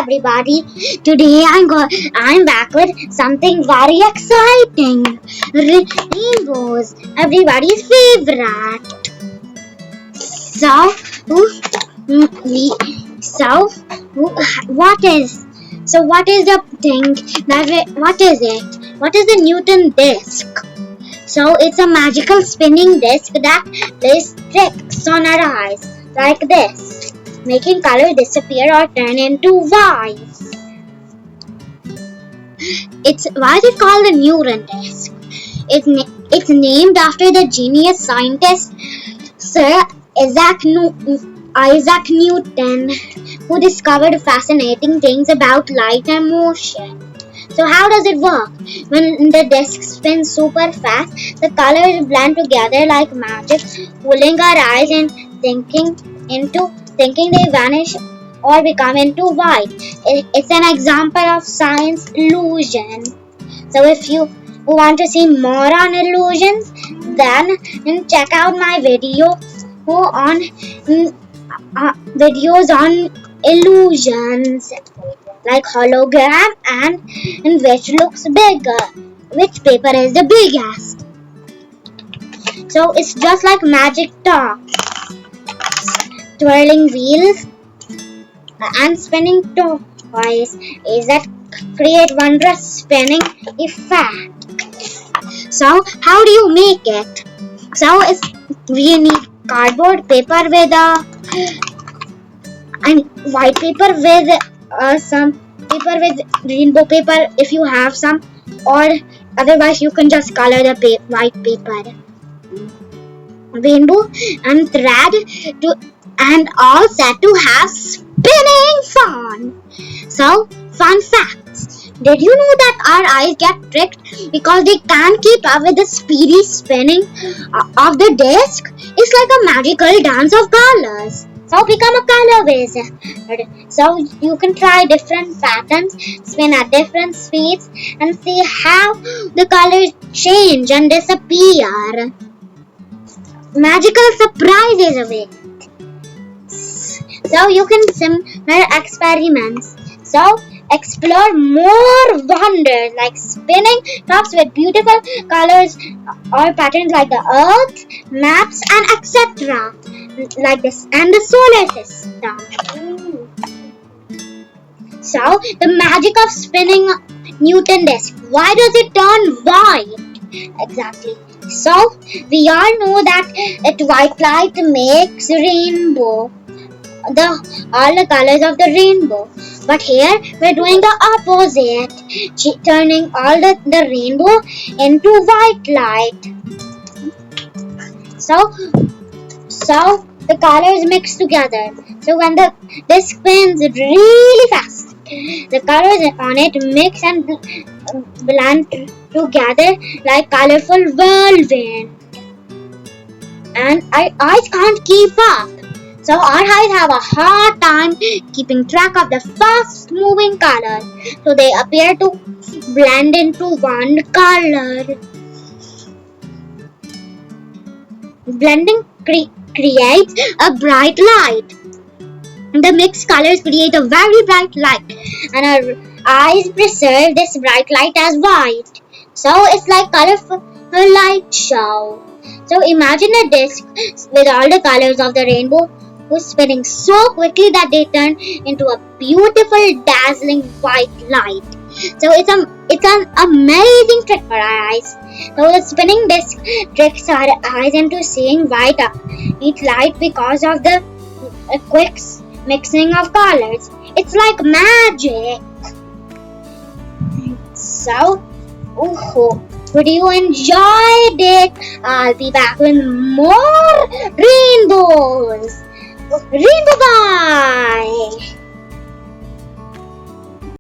everybody. Today I'm back with something very exciting. Rainbows, everybody's favorite. So, what is the thing what is it? What is the Newton disc? So it's a magical spinning disc that plays tricks on our eyes like this, making colors disappear or turn into white. Why is it called the Newton disc? It's named after the genius scientist Sir Isaac Newton, who discovered fascinating things about light and motion. So how does it work? When the disc spins super fast, the colors blend together like magic, fooling our eyes and thinking they vanish or become into white. It's an example of science illusion. So if you want to see more on illusions, then check out my videos on illusions like hologram and which looks bigger, which paper is the biggest. So it's just like magic talk, twirling wheels and spinning toys is that create wondrous spinning effect. So how do you make it? So we need cardboard paper with white paper with some paper with rainbow paper if you have some, or otherwise you can just color the white paper rainbow and thread and all set to have spinning fun. So fun facts. Did you know that our eyes get tricked because they can't keep up with the speedy spinning of the disc? It's like a magical dance of colors. So become a color wizard. So you can try different patterns, spin at different speeds, and see how the colors change and disappear. Magical surprises await. So you can similar experiments. So explore more wonders like spinning tops with beautiful colors or patterns like the earth, maps, and etc. like this and the solar system. So the magic of spinning Newton disc. Why does it turn white? Exactly. So we all know that white light makes rainbow. All the colors of the rainbow, but here we're doing the opposite, turning all the rainbow into white light. So the colors mix together. So when the disc spins really fast, the colors on it mix and blend together like colorful whirlwind, and our eyes can't keep up. So our eyes have a hard time keeping track of the fast moving colors, so they appear to blend into one color. Blending creates a bright light. The mixed colors create a very bright light, and our eyes perceive this bright light as white. So it's like colorful light show. So imagine a disc with all the colors of the rainbow who's spinning so quickly that they turn into a beautiful, dazzling white light. So it's an amazing trick for our eyes. So the spinning disc tricks our eyes into seeing white each light because of the quick mixing of colors. It's like magic. So, would you enjoyed it? I'll be back with more rainbows. Rainbow bye!